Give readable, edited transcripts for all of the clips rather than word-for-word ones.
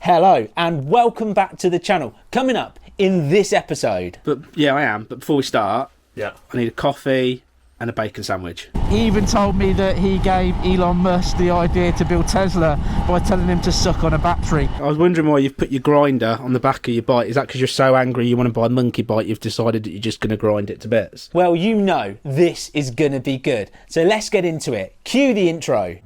Hello and welcome back to the channel. Coming up in this episode. But yeah, I am. But before we start, I need a coffee and a bacon sandwich. He even told me that he gave Elon Musk the idea to build Tesla by telling him to suck on a battery. I was wondering why you've put your grinder on the back of your bike. Is that because you're so angry you want to buy a monkey bike, you've decided that you're just going to grind it to bits? Well, you know this is going to be good. So let's get into it. Cue the intro.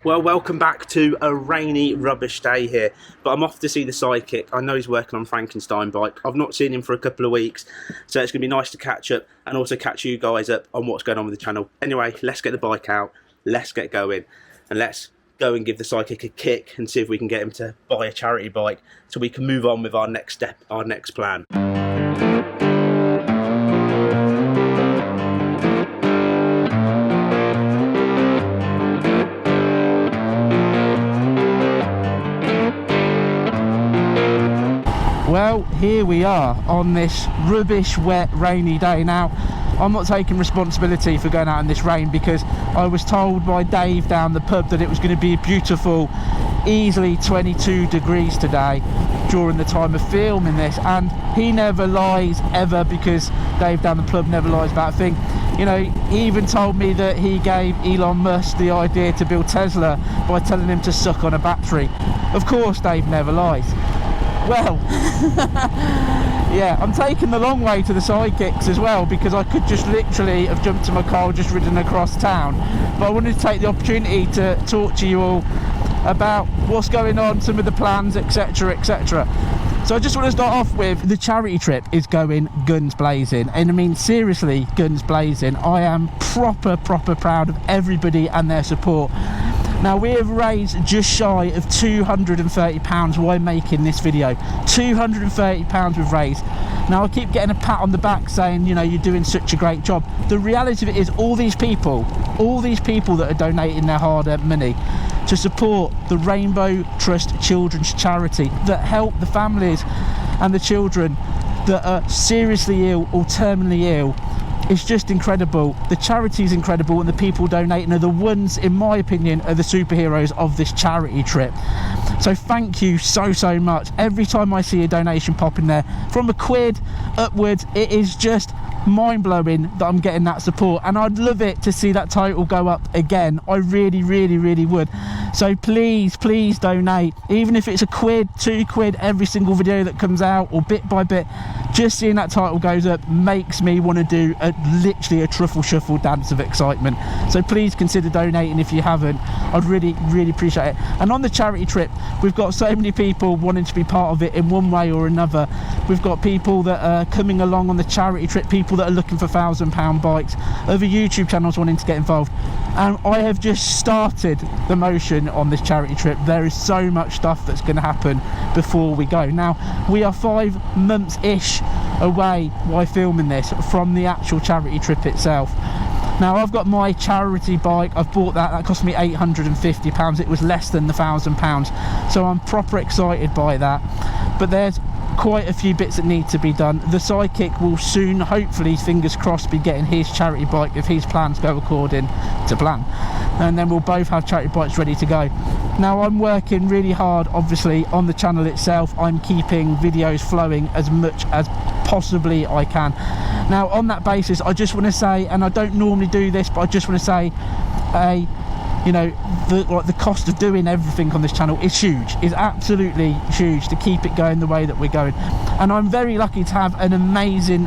Well, welcome back to a rainy, rubbish day here. But I'm off to see the Sidekick. I know he's working on Frankenstein bike. I've not seen him for a couple of weeks, so it's going to be nice to catch up and also catch you guys up on what's going on with the channel. Anyway, let's get the bike out, let's get going, and let's go and give the Sidekick a kick and see if we can get him to buy a charity bike so we can move on with our next step, our next plan. Well, here we are on this rubbish, wet, rainy day. Now, I'm not taking responsibility for going out in this rain because I was told by Dave down the pub that it was going to be beautiful, easily 22 degrees today during the time of filming this, and he never lies ever because Dave down the pub never lies about a thing. You know, he even told me that he gave Elon Musk the idea to build Tesla by telling him to suck on a battery. Of course, Dave never lies. Well, yeah, I'm taking the long way to the Sidekicks as well because I could just literally have jumped in my car and just ridden across town. But I wanted to take the opportunity to talk to you all about what's going on, some of the plans, etc, etc. So I just want to start off with the charity trip is going guns blazing, and I mean seriously guns blazing. I am proper proud of everybody and their support. Now, we have raised just shy of £230 while making this video. £230 we've raised. Now, I keep getting a pat on the back saying, you know, you're doing such a great job. The reality of it is all these people that are donating their hard-earned money to support the Rainbow Trust Children's Charity that help the families and the children that are seriously ill or terminally ill. It's just incredible. The charity is incredible, and the people donating are the ones, in my opinion, are the superheroes of this charity trip. So thank you so much. Every time I see a donation pop in there, from £1 upwards, it is just mind-blowing that I'm getting that support, and I'd love it to see that total go up again. I really would. So please donate, even if it's £1, £2 every single video that comes out, or bit by bit. Just seeing that title goes up makes me want to do literally a truffle shuffle dance of excitement. So please consider donating if you haven't. I'd really appreciate it. And on the charity trip, we've got so many people wanting to be part of it in one way or another. We've got people that are coming along on the charity trip, people that are looking for £1,000 bikes, other YouTube channels wanting to get involved. And I have just started the motion on this charity trip. There is so much stuff that's going to happen before we go. Now, we are 5 months-ish away while filming this from the actual charity trip itself. Now, I've got my charity bike. I've bought that cost me £850. It was less than the £1,000, so I'm proper excited by that. But there's quite a few bits that need to be done. The Sidekick will soon, hopefully, fingers crossed, be getting his charity bike if his plans go according to plan, and then we'll both have charity bikes ready to go. Now, I'm working really hard, obviously, on the channel itself. I'm keeping videos flowing as much as possibly I can. Now, on that basis, I just want to say, and I don't normally do this, but I just want to say, you know, the cost of doing everything on this channel is huge. It's absolutely huge to keep it going the way that we're going. And I'm very lucky to have an amazing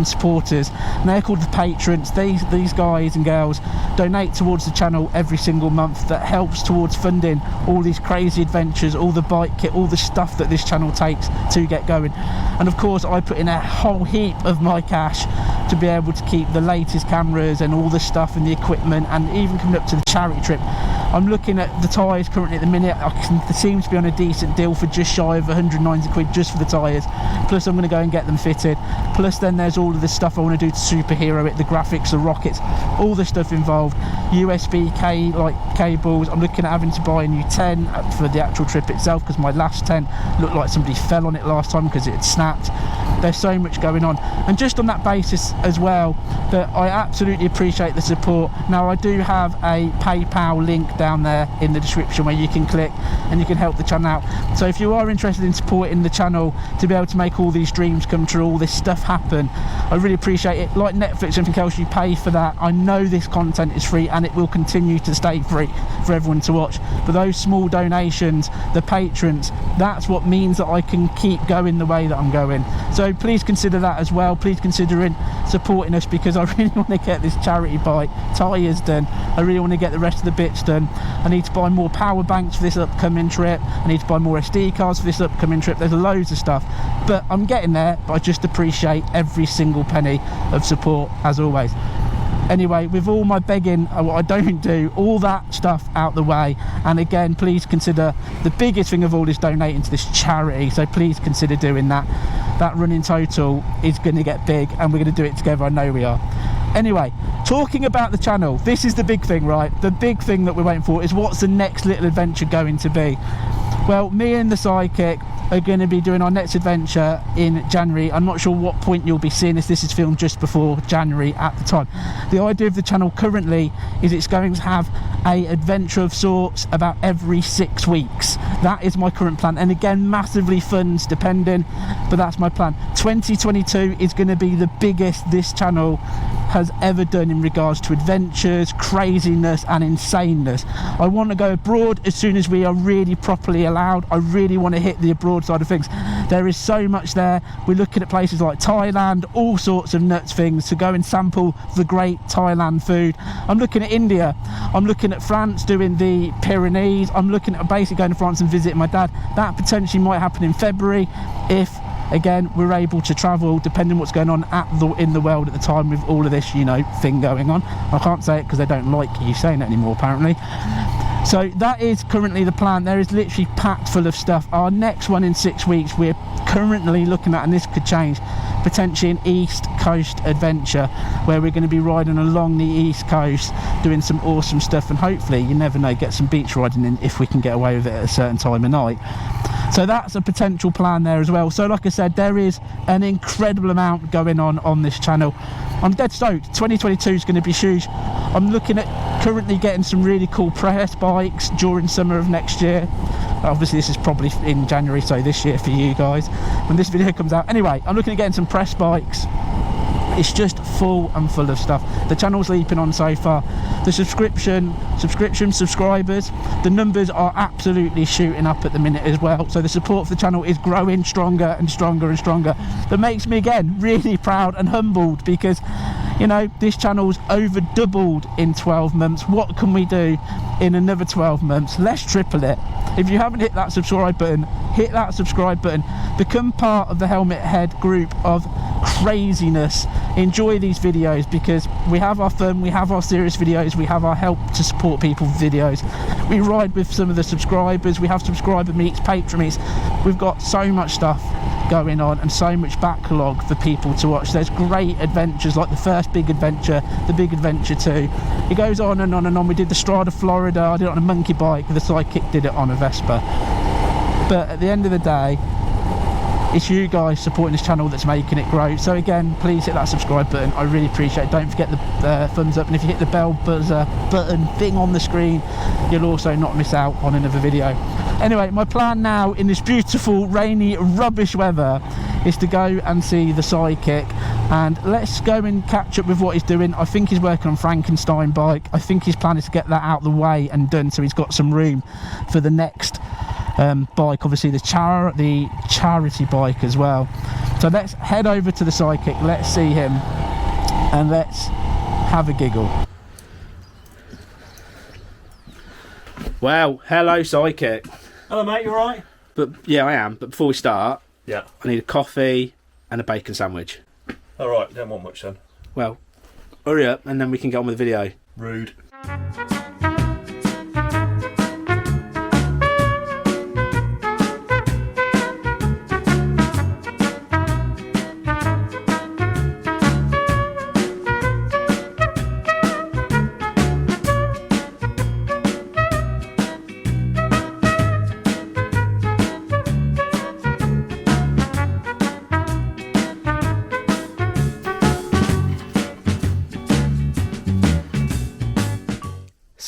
supporters. And they're called the patrons. These guys and girls donate towards the channel every single month. That helps towards funding all these crazy adventures, all the bike kit, all the stuff that this channel takes to get going. And of course, I put in a whole heap of my cash to be able to keep the latest cameras and all the stuff and the equipment, and even coming up to the charity trip. I'm looking at the tyres currently at the minute. They seem to be on a decent deal for just shy of 190 quid just for the tyres. Plus I'm going to go and get them fitted. Plus then there's all of this stuff I want to do to superhero it, the graphics, the rockets, all the stuff involved. USB cables. I'm looking at having to buy a new 10 for the actual trip itself, because my last 10 looked like somebody fell on it last time because it had snapped. There's so much going on, and just on that basis as well, that I absolutely appreciate the support. Now I do have a PayPal link down there in the description where you can click and you can help the channel out. So if you are interested in supporting the channel to be able to make all these dreams come true, all this stuff happen, I really appreciate it. Like Netflix, anything else, you pay for that. I know this content is free and it will continue to stay free for everyone to watch, but those small donations, the patrons, that's what means that I can keep going the way that I'm going. So please consider that as well. Please consider supporting us, because I really want to get this charity bike tyres done. I really want to get the rest of the bits done. I need to buy more power banks for this upcoming trip. I need to buy more SD cards for this upcoming trip. There's loads of stuff, but I'm getting there. But I just appreciate every single penny of support as always. Anyway, with all my begging, what I don't do, all that stuff out the way, and again, please consider, the biggest thing of all is donating to this charity, so please consider doing that. That running total is going to get big, and we're going to do it together, I know we are. Anyway, talking about the channel, this is the big thing, right? The big thing that we're waiting for is, what's the next little adventure going to be? Well, me and the Sidekick are going to be doing our next adventure in January. I'm not sure what point you'll be seeing this. This is filmed just before January at the time. The idea of the channel currently is it's going to have a adventure of sorts about every 6 weeks. That is my current plan, and again, massively funds depending, but that's my plan. 2022 is going to be the biggest this channel has ever done in regards to adventures, craziness and insaneness. I want to go abroad as soon as we are really properly allowed. I really want to hit the abroad side of things. There is so much there. We're looking at places like Thailand, all sorts of nuts things, to go and sample the great Thailand food. I'm looking at India. I'm looking at France, doing the Pyrenees. I'm looking at basically going to France and visiting my dad. That potentially might happen in February if, again, we're able to travel, depending what's going on in the world at the time with all of this, you know, thing going on. I can't say it because they don't like you saying it anymore, apparently. So that is currently the plan. There is literally packed full of stuff. Our next one in 6 weeks, we're currently looking at, and this could change, potentially an East Coast adventure where we're going to be riding along the East Coast, doing some awesome stuff, and hopefully, you never know, get some beach riding in if we can get away with it at a certain time of night. So that's a potential plan there as well. So like I said, there is an incredible amount going on this channel. I'm dead stoked. 2022 is going to be huge. I'm looking at currently getting some really cool press bikes during summer of next year. Obviously this is probably in January, so this year for you guys when this video comes out. Anyway, I'm looking at getting some press bikes. It's just full of stuff. The channel's leaping on so far. The subscription subscribers, the numbers are absolutely shooting up at the minute as well. So the support for the channel is growing stronger and stronger and stronger. That makes me, again, really proud and humbled, because, you know, this channel's over doubled in 12 months. What can we do in another 12 months? Let's triple it. If you haven't hit that subscribe button, hit that subscribe button. Become part of the Helmet Head group of craziness. Enjoy these videos, because we have our fun, we have our serious videos, we have our help to support people videos. We ride with some of the subscribers, we have subscriber meets, patron meets. We've got so much stuff going on and so much backlog for people to watch. There's great adventures like the first big adventure, the big adventure 2. It goes on and on and on. We did the Strada Florida, I did it on a monkey bike, the Sidekick did it on a Vespa. But at the end of the day, it's you guys supporting this channel that's making it grow. So again, please hit that subscribe button. I really appreciate it. Don't forget the thumbs up, and if you hit the bell buzzer button thing on the screen, you'll also not miss out on another video. Anyway, my plan now in this beautiful rainy rubbish weather is to go and see the Sidekick, and let's go and catch up with what he's doing. I think he's working on Frankenstein bike. I think his plan is to get that out of the way and done, so he's got some room for the next bike, obviously the charity bike as well. So let's head over to the Sidekick, let's see him, and let's have a giggle. Well, hello Sidekick. Hello mate, you alright? But yeah, I am. But before we start, Yeah. I need a coffee and a bacon sandwich. Alright, don't want much then. Well, hurry up and then we can get on with the video. Rude.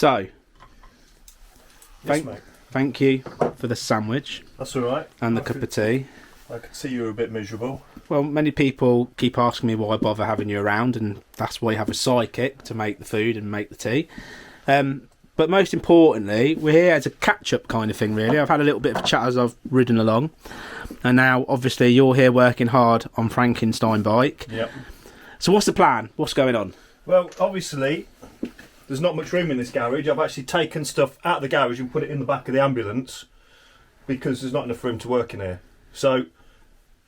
So, Yes, mate. thank you for the sandwich That's all right. and the cup of tea. I could see you were a bit miserable. Well, many people keep asking me why I bother having you around, and that's why you have a sidekick to make the food and make the tea. But most importantly, we're here as a catch-up kind of thing, really. I've had a little bit of a chat as I've ridden along, and now, obviously, you're here working hard on Frankenstein bike. Yep. So what's the plan? What's going on? Well, obviously, there's not much room in this garage. I've actually taken stuff out of the garage and put it in the back of the ambulance because there's not enough room to work in here. So,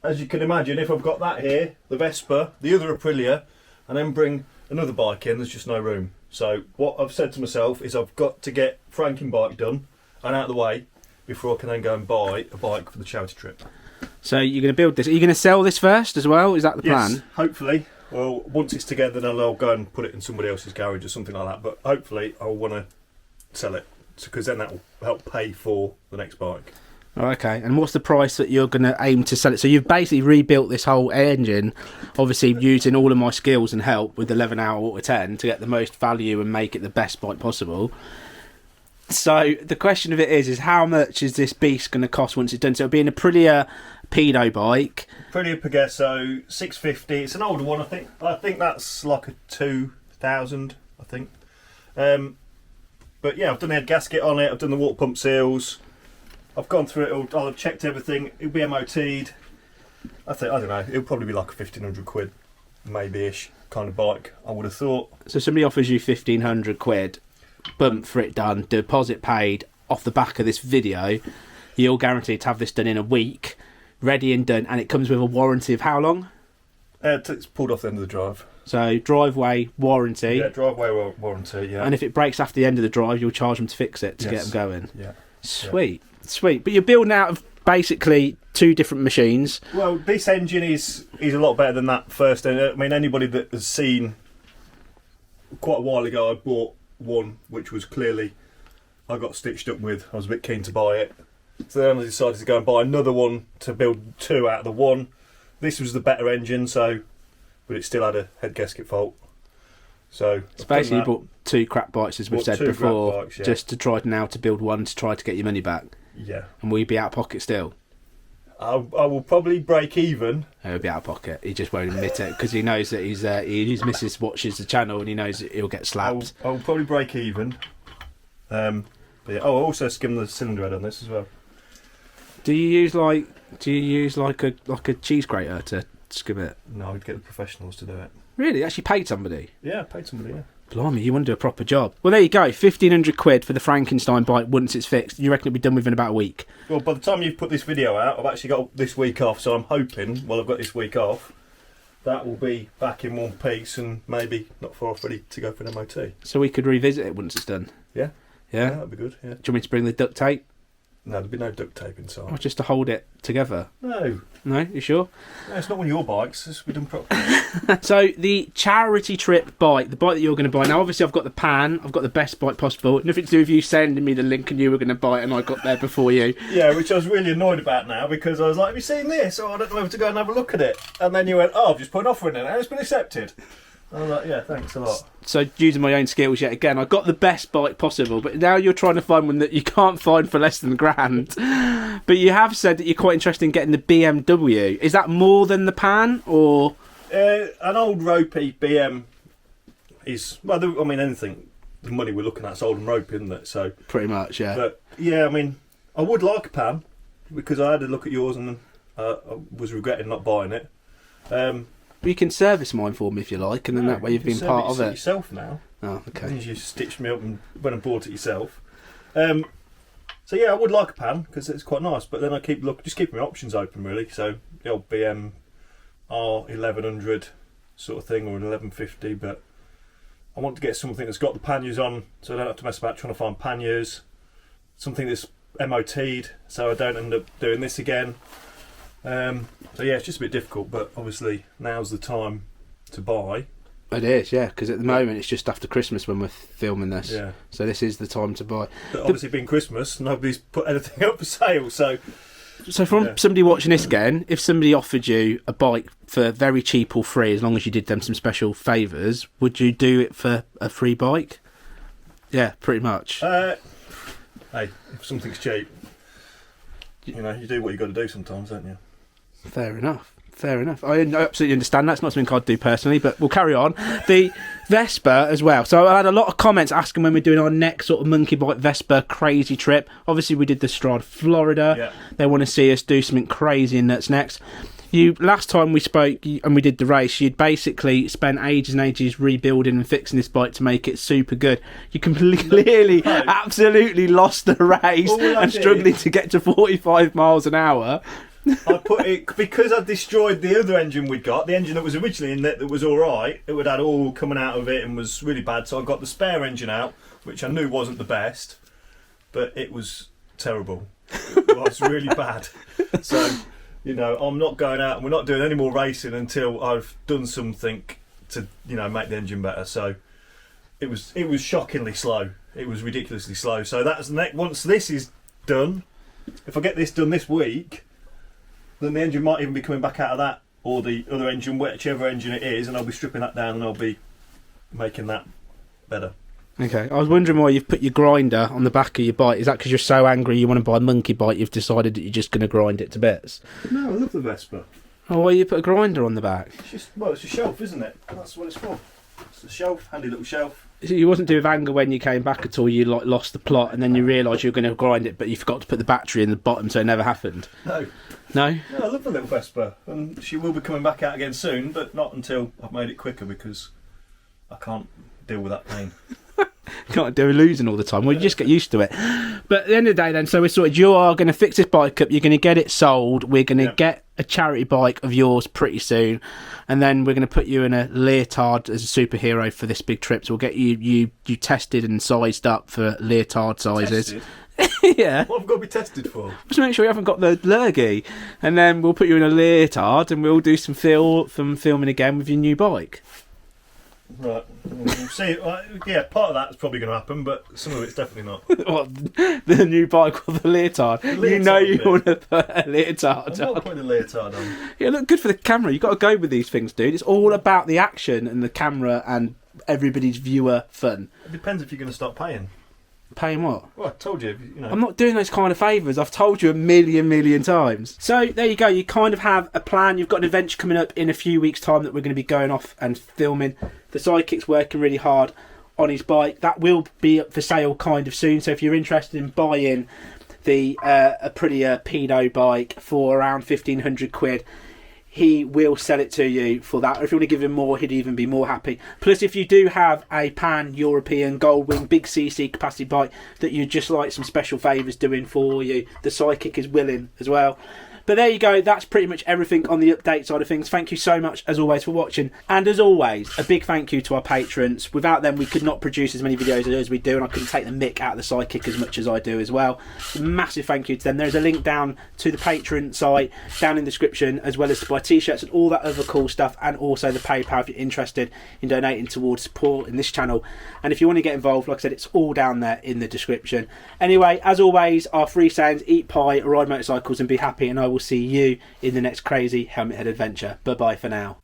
as you can imagine, if I've got that here, the Vespa, the other Aprilia, and then bring another bike in, there's just no room. So what I've said to myself is I've got to get Franken bike done and out of the way before I can then go and buy a bike for the charity trip. So you're going to build this. Are you going to sell this first as well? Is that the plan? Yes, hopefully. Well, once it's together, then I'll go and put it in somebody else's garage or something like that. But hopefully I'll want to sell it because then that will help pay for the next bike. Oh, okay, and what's the price that you're going to aim to sell it? So you've basically rebuilt this whole engine, obviously using all of my skills and help with the 11-hour Auto 10 to get the most value and make it the best bike possible. So the question of it is how much is this beast going to cost once it's done? So it'll be an Aprilia pedo bike. Aprilia Progresso 650. It's an older one, I think. I think that's like a 2000, I think. But yeah, I've done the head gasket on it. I've done the water pump seals. I've gone through it all. I've checked everything. It'll be MOT'd. I don't know. It'll probably be like a 1,500 quid, maybe-ish kind of bike. I would have thought. So somebody offers you 1,500 quid, bump for it done, deposit paid off the back of this video. You're guaranteed to have this done in a week, ready and done, and it comes with a warranty of how long? It's pulled off the end of the drive. So driveway warranty. Yeah, driveway warranty. Yeah. And if it breaks after the end of the drive, you'll charge them to fix it to get them going. Yeah. Sweet. But you're building out of basically two different machines. Well, this engine is a lot better than that first. I mean, anybody that has seen quite a while ago, I bought one which was clearly I got stitched up with. I was a bit keen to buy it, so then I decided to go and buy another one to build two out of the one. This was the better engine, but it still had a head gasket fault. So basically you bought two crap bikes, as we've said before, bikes, yeah. just to try now to build one to try to get your money back. Yeah. And will you be out of pocket still? I will probably break even. He'll be out of pocket. He just won't admit it because he knows that his missus watches the channel and he knows that he'll get slapped. I will probably break even. But yeah. Oh, I also skimmed the cylinder head on this as well. Do you use like a cheese grater to skim it? No, I'd get the professionals to do it. Really? Actually paid somebody? Yeah, I paid somebody. Yeah. Blimey, you want to do a proper job. Well, there you go. 1,500 quid for the Frankenstein bike once it's fixed. You reckon it'll be done within about a week? Well, by the time you've put this video out, I've actually got this week off, so I'm hoping, while I've got this week off, that will be back in one piece and maybe not far off ready to go for an MOT. So we could revisit it once it's done? Yeah. Yeah? That'd be good, yeah. Do you want me to bring the duct tape? No, there'd be no duct tape inside. Or just to hold it together? No. No? You sure? No, it's not one of your bikes. It's been done properly. So the charity trip bike, the bike that you're going to buy. Now, obviously, I've got the pan. I've got the best bike possible. Nothing to do with you sending me the link and you were going to buy it and I got there before you. Yeah, which I was really annoyed about now because I was like, have you seen this? Oh, I don't know whether to go and have a look at it. And then you went, oh, I've just put an offer in it and it's been accepted. I was like, yeah, thanks a lot. So using my own skills yet again, I got the best bike possible, but now you're trying to find one that you can't find for less than £1,000. But you have said that you're quite interested in getting the BMW. Is that more than the pan, or...? An old ropey BM is, well, I mean, anything, the money we're looking at is old and ropey, isn't it? So pretty much, yeah. But yeah, I mean, I would like a pan because I had a look at yours and I was regretting not buying it. You can service mine for me if you like, and then that way you've been part of it. Yourself now. Oh, okay. You stitched me up and went and bought it yourself. So yeah, I would like a pan because it's quite nice. But then I just keep my options open really. So the old BM R1100 sort of thing or an 1150. But I want to get something that's got the panniers on, so I don't have to mess about trying to find panniers. Something that's MOT'd, so I don't end up doing this again. So yeah, it's just a bit difficult, but obviously now's the time to buy. It is, yeah, because at the moment it's just after Christmas when we're filming this. Yeah. So this is the time to buy. But obviously being Christmas, nobody's put anything up for sale, so... So from somebody watching this again, if somebody offered you a bike for very cheap or free, as long as you did them some special favours, would you do it for a free bike? Yeah, pretty much. Hey, if something's cheap, you know, you do what you got to do sometimes, don't you? Fair enough. I absolutely understand. That's not something I'd do personally, but we'll carry on. The Vespa as well. So I had a lot of comments asking when we're doing our next sort of monkey bike Vespa crazy trip. Obviously, we did the Strad Florida. Yeah. They want to see us do something crazy and nuts next. Last time we spoke and we did the race, you'd basically spent ages and ages rebuilding and fixing this bike to make it super good. You completely, absolutely lost the race and struggling to get to 45 miles an hour. I put it because I destroyed the other engine we'd got, the engine that was originally in there that was all right. It would had all coming out of it and was really bad. So I got the spare engine out, which I knew wasn't the best, but it was terrible. It was really bad. So, you know, I'm not going out and we're not doing any more racing until I've done something to, you know, make the engine better. So it was shockingly slow. It was ridiculously slow. So that's the next. Once this is done, if I get this done this week, then the engine might even be coming back out of that, or the other engine, whichever engine it is, and I'll be stripping that down and I'll be making that better. Okay, I was wondering why you've put your grinder on the back of your bike. Is that because you're so angry you want to buy a monkey bike, you've decided that you're just going to grind it to bits? No, I love the Vespa. Oh, why you put a grinder on the back? It's just, well, it's a shelf, isn't it? That's what it's for. It's a shelf, handy little shelf. So you wasn't doing anger when you came back at all, you like lost the plot and then you realised you were going to grind it but you forgot to put the battery in the bottom so it never happened? No. No? No, I love the little Vespa, and she will be coming back out again soon, but not until I've made it quicker because I can't deal with that pain. Can't do losing all the time. Well, you just get used to it. But at the end of the day then, so we're sorted. You are going to fix this bike up, you're going to get it sold, we're going to get a charity bike of yours pretty soon, and then we're going to put you in a leotard as a superhero for this big trip. So we'll get you tested and sized up for leotard sizes. Tested? Yeah. What have I got to be tested for? Just make sure you haven't got the lurgy, and then we'll put you in a leotard and we'll do some filming again with your new bike. Right, we'll see. Yeah, part of that's probably going to happen, but some of it's definitely not. What, the new bike or the leotard? You know you want to put a leotard I'm on. not putting a leotard on. Yeah, look good for the camera. You've got to go with these things, dude. It's all about the action and the camera and everybody's viewer fun. It depends if you're going to start paying. Paying what? Well, I told you, you know. I'm not doing those kind of favours. I've told you a million times. So there you go. You kind of have a plan. You've got an adventure coming up in a few weeks' time that we're going to be going off and filming. The Sidekick's working really hard on his bike. That will be up for sale kind of soon. So if you're interested in buying the Aprilia pedo bike for around 1,500 quid, he will sell it to you for that. Or if you want to give him more, he'd even be more happy. Plus, if you do have a pan-European Goldwing big CC capacity bike that you'd just like some special favours doing for you, the Sidekick is willing as well. But there you go, that's pretty much everything on the update side of things. Thank you so much, as always, for watching. And as always, a big thank you to our patrons. Without them, we could not produce as many videos as we do, and I couldn't take the mick out of the Sidekick as much as I do as well. So massive thank you to them. There's a link down to the Patreon site, down in the description, as well as to buy t-shirts and all that other cool stuff, and also the PayPal if you're interested in donating towards support in this channel. And if you want to get involved, like I said, it's all down there in the description. Anyway, as always, our three sayings: eat pie, ride motorcycles, and be happy. And I will see you in the next crazy helmet head adventure. Bye bye for now.